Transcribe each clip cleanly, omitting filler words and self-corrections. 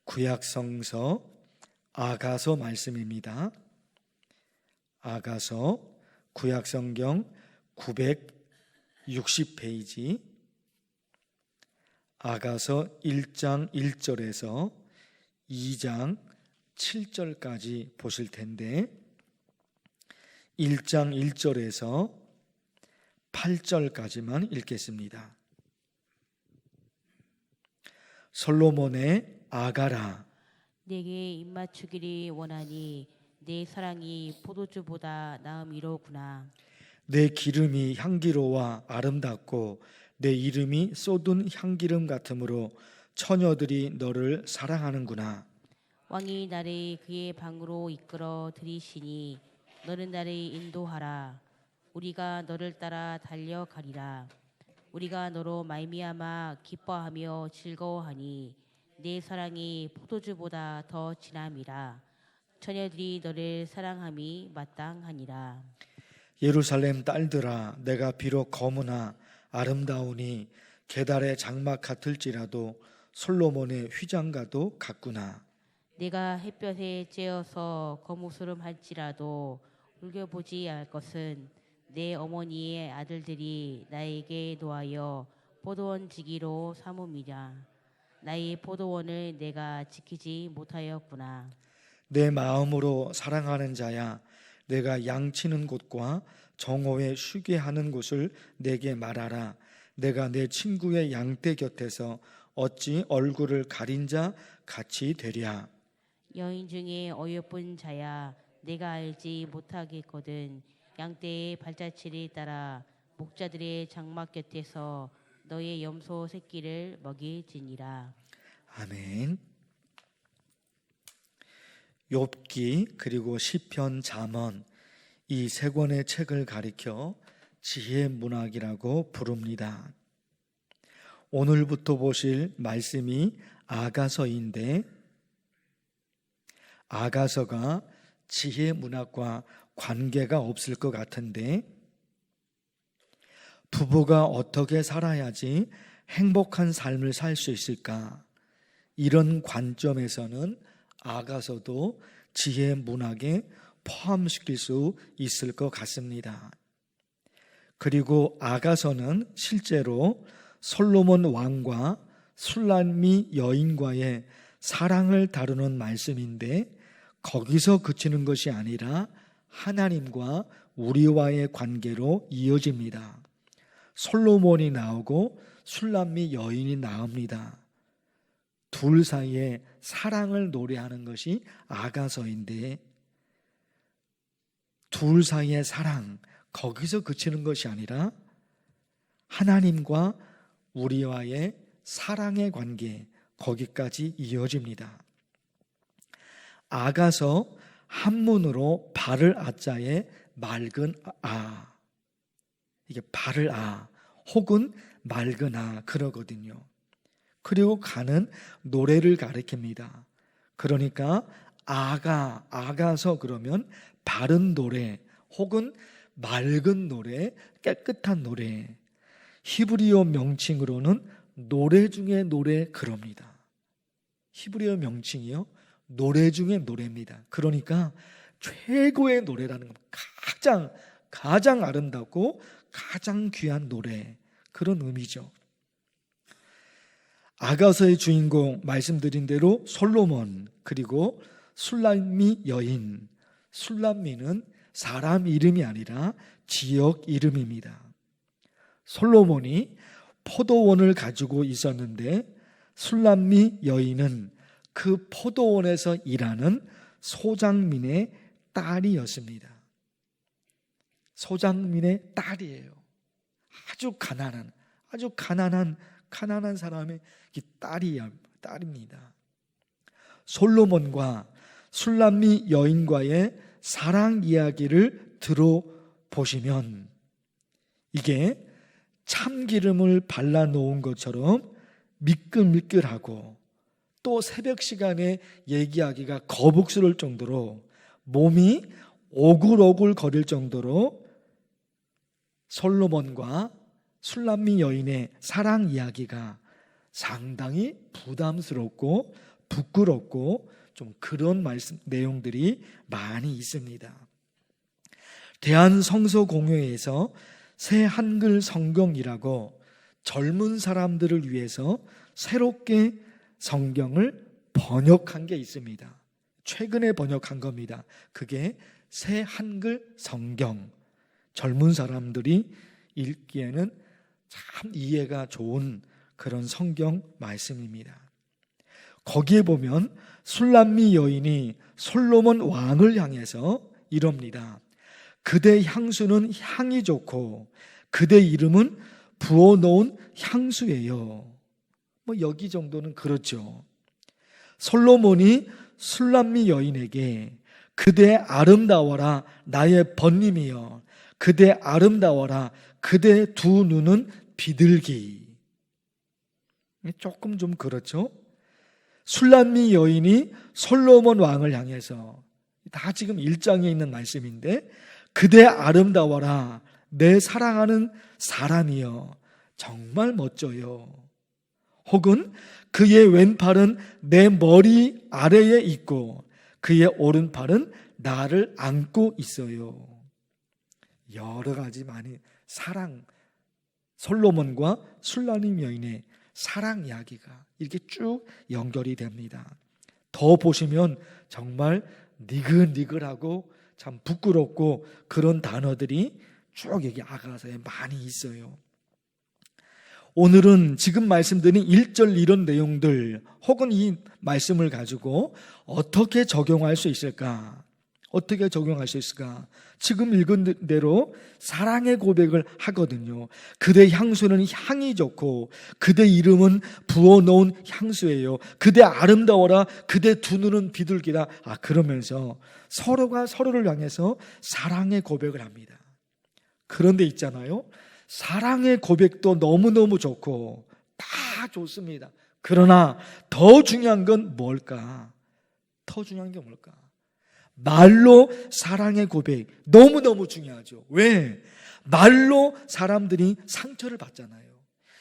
구약성서 아가서 말씀입니다. 아가서 구약성경 960페이지 아가서 1장 1절에서 2장 7절까지 보실 텐데 1장 1절에서 8절까지만 읽겠습니다. 솔로몬의 아가라, 내게 입맞추기를 원하니 내 사랑이 포도주보다 나음이로구나. 내 기름이 향기로워 아름답고 내 이름이 쏟은 향기름 같으므로 처녀들이 너를 사랑하는구나. 왕이 나를 그의 방으로 이끌어 들이시니 너는 나를 인도하라. 우리가 너를 따라 달려가리라. 우리가 너로 말미암아 기뻐하며 즐거워하니 내 사랑이 포도주보다 더 진함이라. 처녀들이 너를 사랑함이 마땅하니라. 예루살렘 딸들아, 내가 비록 검으나 아름다우니 게달의 장막 같을지라도 솔로몬의 휘장과도 같구나. 내가 햇볕에 쬐어서 거무스름할지라도 울겨보지 않을 것은 내 어머니의 아들들이 나에게 노하여 포도원 지기로 삼음이라. 나의 포도원을 내가 지키지 못하였구나. 내 마음으로 사랑하는 자야, 내가 양치는 곳과 정오에 쉬게 하는 곳을 내게 말하라. 내가 내 친구의 양떼 곁에서 어찌 얼굴을 가린 자 같이 되랴. 여인 중에 어여쁜 자야, 내가 알지 못하겠거든. 양떼의 발자취를 따라 목자들의 장막 곁에서 너의 염소 새끼를 먹일지니라. 아멘. 욥기 그리고 시편, 잠언 이 세 권의 책을 가리켜 지혜 문학이라고 부릅니다. 오늘부터 보실 말씀이 아가서인데 아가서가 지혜 문학과 관계가 없을 것 같은데 부부가 어떻게 살아야지 행복한 삶을 살 수 있을까? 이런 관점에서는 아가서도 지혜 문학에 포함시킬 수 있을 것 같습니다. 그리고 아가서는 실제로 솔로몬 왕과 술람미 여인과의 사랑을 다루는 말씀인데 거기서 그치는 것이 아니라 하나님과 우리와의 관계로 이어집니다. 솔로몬이 나오고 술람미 여인이 나옵니다. 둘 사이에 사랑을 노래하는 것이 아가서인데 둘 사이의 사랑, 거기서 그치는 것이 아니라 하나님과 우리와의 사랑의 관계, 거기까지 이어집니다. 아가서 한문으로 발을 아자에 맑은 아, 이게 발을 아 혹은 맑은 아 그러거든요. 그리고 가는 노래를 가리킵니다. 그러니까 아가서 그러면 바른 노래 혹은 맑은 노래, 깨끗한 노래. 히브리어 명칭으로는 노래 중에 노래 그럽니다. 히브리어 명칭이요, 노래 중에 노래입니다. 그러니까 최고의 노래라는 것, 가장 아름답고 가장 귀한 노래, 그런 의미죠. 아가서의 주인공 말씀드린 대로 솔로몬, 그리고 술람미 여인. 술람미는 사람 이름이 아니라 지역 이름입니다. 솔로몬이 포도원을 가지고 있었는데 술람미 여인은 그 포도원에서 일하는 소장민의 딸이었습니다. 소장민의 딸이에요. 아주 가난한 사람의 딸입니다. 솔로몬과 술람미 여인과의 사랑 이야기를 들어보시면 이게 참기름을 발라놓은 것처럼 미끌미끌하고 또 새벽 시간에 얘기하기가 거북스러울 정도로 몸이 오글오글 거릴 정도로 솔로몬과 술람미 여인의 사랑 이야기가 상당히 부담스럽고 부끄럽고 좀 그런 말씀 내용들이 많이 있습니다. 대한성서공회에서 새 한글 성경이라고 젊은 사람들을 위해서 새롭게 성경을 번역한 게 있습니다. 최근에 번역한 겁니다. 그게 새 한글 성경. 젊은 사람들이 읽기에는 참 이해가 좋은 그런 성경 말씀입니다. 거기에 보면 술람미 여인이 솔로몬 왕을 향해서 이럽니다. 그대 향수는 향이 좋고 그대 이름은 부어놓은 향수예요. 여기 정도는 그렇죠. 솔로몬이 술람미 여인에게 그대 아름다워라 나의 번님이여, 그대 아름다워라 그대 두 눈은 비둘기. 조금 좀 그렇죠. 술람미 여인이 솔로몬 왕을 향해서, 다 지금 1장에 있는 말씀인데, 그대 아름다워라 내 사랑하는 사람이여, 정말 멋져요. 혹은 그의 왼팔은 내 머리 아래에 있고 그의 오른팔은 나를 안고 있어요. 여러 가지 많이 사랑, 솔로몬과 술람미 여인의 사랑 이야기가 이렇게 쭉 연결이 됩니다. 더 보시면 정말 니글니글하고 참 부끄럽고 그런 단어들이 쭉 여기 아가서에 많이 있어요. 오늘은 지금 말씀드린 1절 이런 내용들 혹은 이 말씀을 가지고 어떻게 적용할 수 있을까? 어떻게 적용할 수 있을까? 지금 읽은 대로 사랑의 고백을 하거든요. 그대 향수는 향이 좋고 그대 이름은 부어놓은 향수예요. 그대 아름다워라 그대 두 눈은 비둘기라. 그러면서 서로가 서로를 향해서 사랑의 고백을 합니다. 그런데 있잖아요, 사랑의 고백도 너무너무 좋고 다 좋습니다. 그러나 더 중요한 건 뭘까? 더 중요한 게 뭘까? 말로 사랑의 고백 너무너무 중요하죠. 왜? 말로 사람들이 상처를 받잖아요.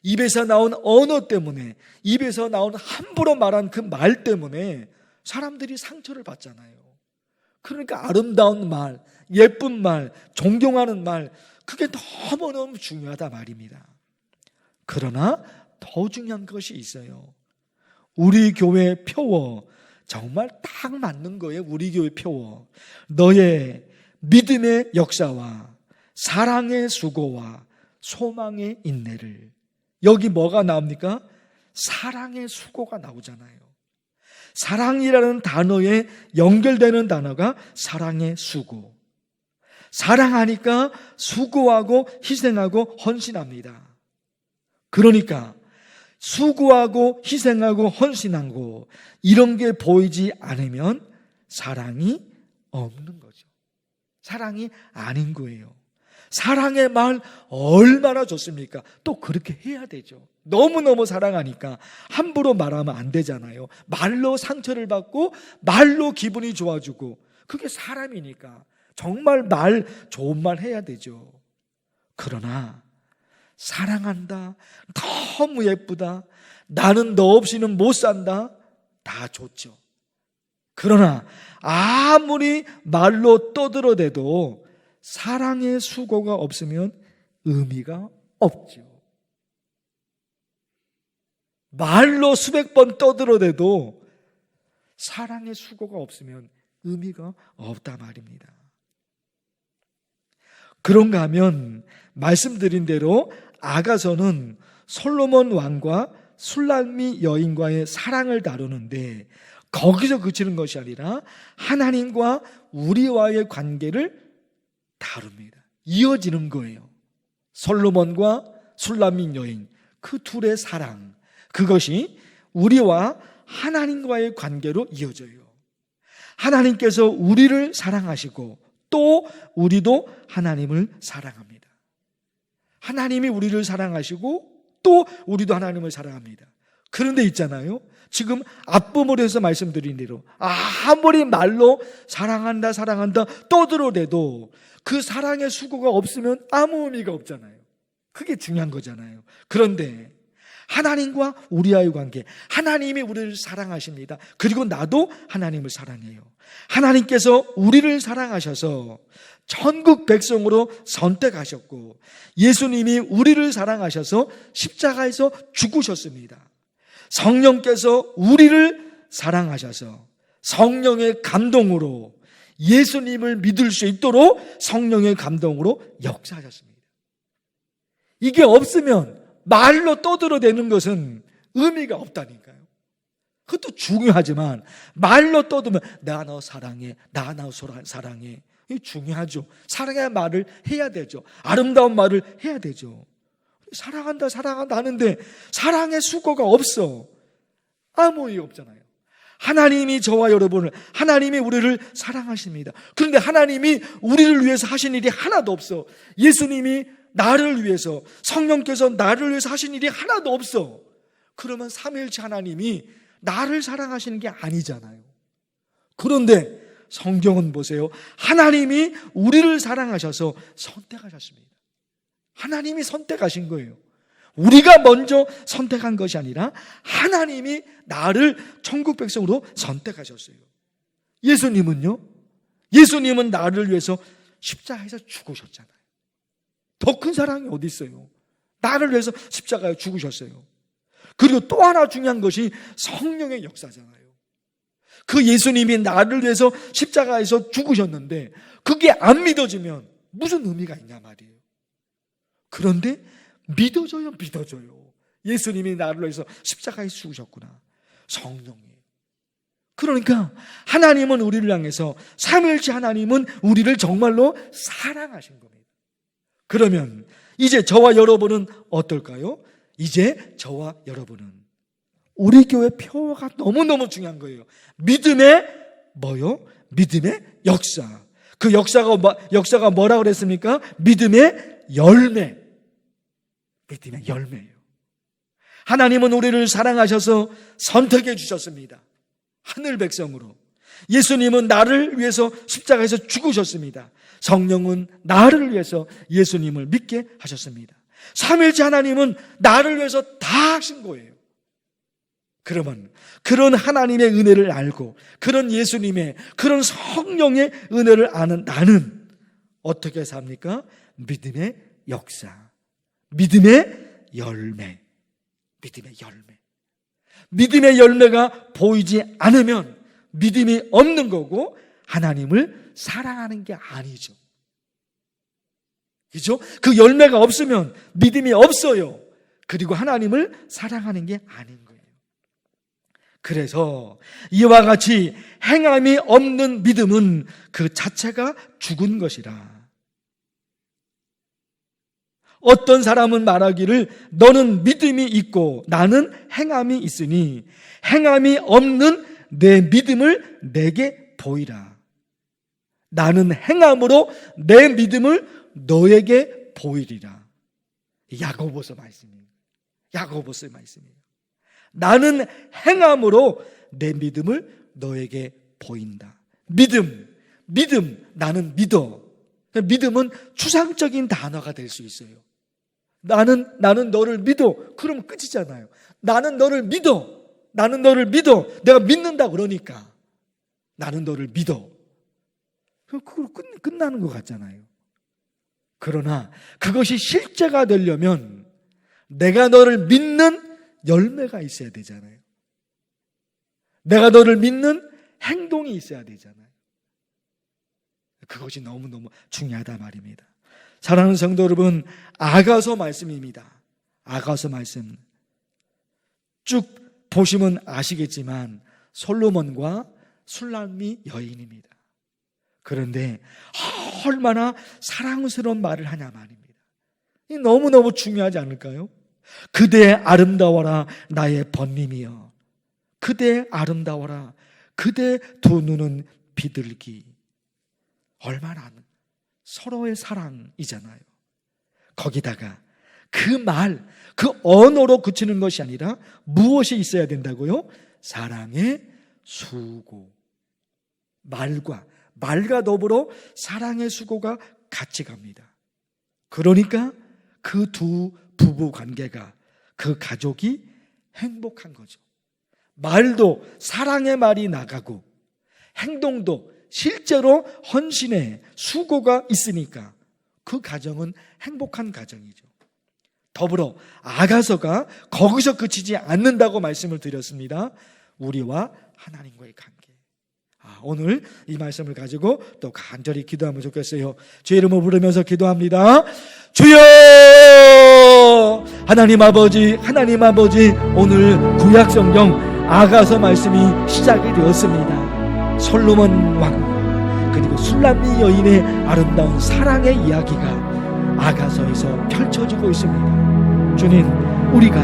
입에서 나온 언어 때문에, 입에서 나온 함부로 말한 그 말 때문에 사람들이 상처를 받잖아요. 그러니까 아름다운 말, 예쁜 말, 존경하는 말, 그게 너무너무 중요하다 말입니다. 그러나 더 중요한 것이 있어요. 우리 교회 표어, 정말 딱 맞는 거예요. 우리 교회 표어. 너의 믿음의 역사와 사랑의 수고와 소망의 인내를. 여기 뭐가 나옵니까? 사랑의 수고가 나오잖아요. 사랑이라는 단어에 연결되는 단어가 사랑의 수고. 사랑하니까 수고하고 희생하고 헌신합니다. 그러니까 수고하고 희생하고 헌신하고 이런 게 보이지 않으면 사랑이 없는 거죠. 사랑이 아닌 거예요. 사랑의 말 얼마나 좋습니까? 또 그렇게 해야 되죠. 너무너무 사랑하니까 함부로 말하면 안 되잖아요. 말로 상처를 받고 말로 기분이 좋아지고, 그게 사람이니까 정말 말 좋은 말 해야 되죠. 그러나 사랑한다, 너무 예쁘다, 나는 너 없이는 못 산다, 다 좋죠. 그러나 아무리 말로 떠들어대도 사랑의 수고가 없으면 의미가 없죠. 말로 수백 번 떠들어대도 사랑의 수고가 없으면 의미가 없다 말입니다. 그런가 하면 말씀드린 대로 아가서는 솔로몬 왕과 술람미 여인과의 사랑을 다루는데 거기서 그치는 것이 아니라 하나님과 우리와의 관계를 다룹니다. 이어지는 거예요. 솔로몬과 술람미 여인, 그 둘의 사랑, 그것이 우리와 하나님과의 관계로 이어져요. 하나님께서 우리를 사랑하시고 또 우리도 하나님을 사랑합니다. 하나님이 우리를 사랑하시고 또 우리도 하나님을 사랑합니다. 그런데 있잖아요, 지금 앞부분에서 말씀드린 대로 아무리 말로 사랑한다 사랑한다 떠들어대도 그 사랑의 수고가 없으면 아무 의미가 없잖아요. 그게 중요한 거잖아요. 그런데 하나님과 우리와의 관계, 하나님이 우리를 사랑하십니다. 그리고 나도 하나님을 사랑해요. 하나님께서 우리를 사랑하셔서 천국 백성으로 선택하셨고, 예수님이 우리를 사랑하셔서 십자가에서 죽으셨습니다. 성령께서 우리를 사랑하셔서 성령의 감동으로 예수님을 믿을 수 있도록 성령의 감동으로 역사하셨습니다. 이게 없으면 말로 떠들어대는 것은 의미가 없다니까요. 그것도 중요하지만 말로 떠들면 나 너 사랑해, 나 사랑해, 이게 중요하죠. 사랑의 말을 해야 되죠. 아름다운 말을 해야 되죠. 사랑한다 하는데 사랑의 수고가 없어. 아무 이유 없잖아요. 하나님이 저와 여러분을, 하나님이 우리를 사랑하십니다. 그런데 하나님이 우리를 위해서 하신 일이 하나도 없어. 예수님이 나를 위해서, 성령께서 나를 위해서 하신 일이 하나도 없어. 그러면 삼위일체 하나님이 나를 사랑하시는 게 아니잖아요. 그런데 성경은 보세요. 하나님이 우리를 사랑하셔서 선택하셨습니다. 하나님이 선택하신 거예요. 우리가 먼저 선택한 것이 아니라 하나님이 나를 천국 백성으로 선택하셨어요. 예수님은요? 예수님은 나를 위해서 십자가에서 죽으셨잖아요. 더 큰 사랑이 어디 있어요? 나를 위해서 십자가에 죽으셨어요. 그리고 또 하나 중요한 것이 성령의 역사잖아요. 그 예수님이 나를 위해서 십자가에서 죽으셨는데 그게 안 믿어지면 무슨 의미가 있냐 말이에요. 그런데 믿어져요. 예수님이 나를 위해서 십자가에 죽으셨구나. 성령이에요. 그러니까 하나님은 우리를 향해서, 삼위일체 하나님은 우리를 정말로 사랑하신 겁니다. 그러면 이제 저와 여러분은 어떨까요? 이제 저와 여러분은 우리 교회 표어가 너무너무 중요한 거예요. 믿음의 뭐요? 믿음의 역사. 그 역사가 뭐라고 그랬습니까? 믿음의 열매. 믿음의 열매예요. 하나님은 우리를 사랑하셔서 선택해 주셨습니다. 하늘 백성으로. 예수님은 나를 위해서 십자가에서 죽으셨습니다. 성령은 나를 위해서 예수님을 믿게 하셨습니다. 삼위일체 하나님은 나를 위해서 다 하신 거예요. 그러면 그런 하나님의 은혜를 알고 그런 예수님의, 그런 성령의 은혜를 아는 나는 어떻게 삽니까? 믿음의 역사, 믿음의 열매. 믿음의 열매. 믿음의 열매가 보이지 않으면 믿음이 없는 거고 하나님을 사랑하는 게 아니죠. 그죠? 그 열매가 없으면 믿음이 없어요. 그리고 하나님을 사랑하는 게 아닌 거예요. 그래서 이와 같이 행함이 없는 믿음은 그 자체가 죽은 것이라. 어떤 사람은 말하기를 너는 믿음이 있고 나는 행함이 있으니 행함이 없는 내 믿음을 내게 보이라. 나는 행함으로 내 믿음을 너에게 보이리라. 야고보서 말씀이에요. 야고보서 말씀이에요. 나는 행함으로 내 믿음을 너에게 보인다. 믿음, 나는 믿어. 믿음은 추상적인 단어가 될 수 있어요. 나는 너를 믿어. 그럼 끝이잖아요. 나는 너를 믿어. 내가 믿는다 그러니까. 나는 너를 믿어. 그걸로 끝나는 것 같잖아요. 그러나 그것이 실제가 되려면 내가 너를 믿는 열매가 있어야 되잖아요. 내가 너를 믿는 행동이 있어야 되잖아요. 그것이 너무너무 중요하다 말입니다. 사랑하는 성도 여러분, 아가서 말씀입니다. 아가서 말씀 쭉 보시면 아시겠지만 솔로몬과 술람미 여인입니다. 그런데 얼마나 사랑스러운 말을 하냐 말입니다. 너무너무 중요하지 않을까요? 그대 아름다워라 나의 번님이여. 그대 아름다워라. 그대 두 눈은 비둘기. 얼마나 서로의 사랑이잖아요. 거기다가 그 말, 그 언어로 그치는 것이 아니라 무엇이 있어야 된다고요? 사랑의 수고. 말과 더불어 사랑의 수고가 같이 갑니다. 그러니까 그 두 부부 관계가, 그 가족이 행복한 거죠. 말도 사랑의 말이 나가고 행동도 실제로 헌신의 수고가 있으니까 그 가정은 행복한 가정이죠. 더불어 아가서가 거기서 그치지 않는다고 말씀을 드렸습니다. 우리와 하나님과의 관계. 오늘 이 말씀을 가지고 또 간절히 기도하면 좋겠어요. 주의 이름을 부르면서 기도합니다. 주여! 하나님 아버지, 오늘 구약성경 아가서 말씀이 시작이 되었습니다. 솔로몬 왕 그리고 술람미 여인의 아름다운 사랑의 이야기가 아가서에서 펼쳐지고 있습니다. 주님, 우리가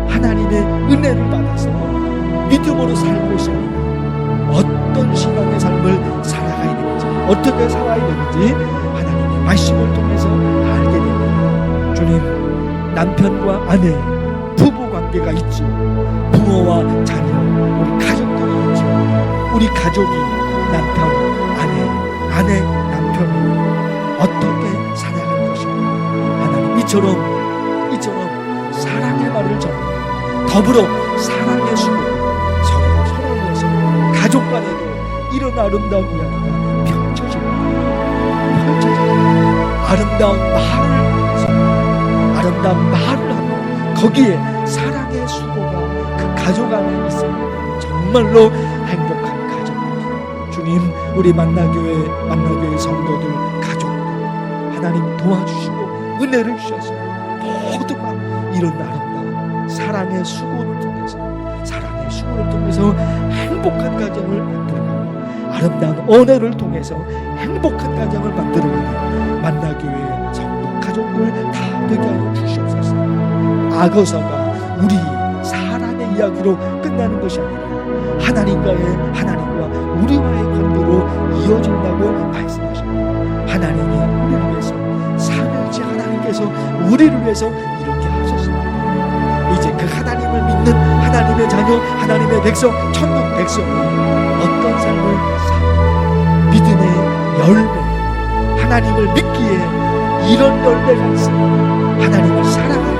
하나님의 은혜를 받아서 믿음으로 살고 있습니다. 어떤 신앙의 삶을 살아가야 되는지, 어떻게 살아야 되는지 하나님의 말씀을 통해서 알게 됩니다. 주님, 남편과 아내, 부부 관계가 있죠. 부모와 자녀, 우리 가족들이 있죠. 우리 가족이 남편, 아내, 남편이 어떻게 살아갈 것인가. 하나님, 이처럼 사랑의 말을 전하고 더불어 사랑의 수고, 서로를 위해서 가족 간에도 이런 아름다운 이야기가 펼쳐집니다. 아름다운 말을 하고 거기에 사랑의 수고가 그 가족 안에 있습니다. 정말로 행복한 가정. 주님, 우리 만나교회 성도들, 가족들 하나님 도와주시고 은혜를 주셔서 모두가 이런 아름다운 사랑의 수고를 통해서 행복한 가정을 만들어가고 아름다운 언어를 통해서 행복한 가정을 만들어가는 만나교회 성도 가족들 다 되게 하여 주시옵소서. 아가서가 우리 사랑의 이야기로 끝나는 것이 아니라 하나님과 우리와의 관계로 이어진다고 말씀하십니다. 하나님이 우리를 위해서, 삼위일체 하나님께서 우리를 위해서 이렇게 하셨습니다. 이제 그 하나님을 믿는 하나님의 자녀, 하나님의 백성, 천국 백성이 어떤 삶을 살고 믿음의 열매, 하나님을 믿기에 이런 열매가 있습니다. 하나님을 사랑하는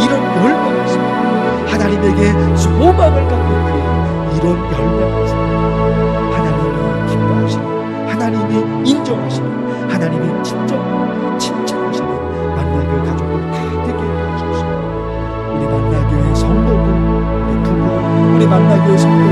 이런 열매가 있습니다. 하나님에게 소망을 갖고 있기에 이런 열매가 있습니다. 하나님이 기뻐하시는, 하나님이 인정하시는, 하나님이 칭찬하시는 만나교회 가족을 다 되게 해주십시오. 우리 만나교회 성도들, 우리 부모, 우리 만나교회 성도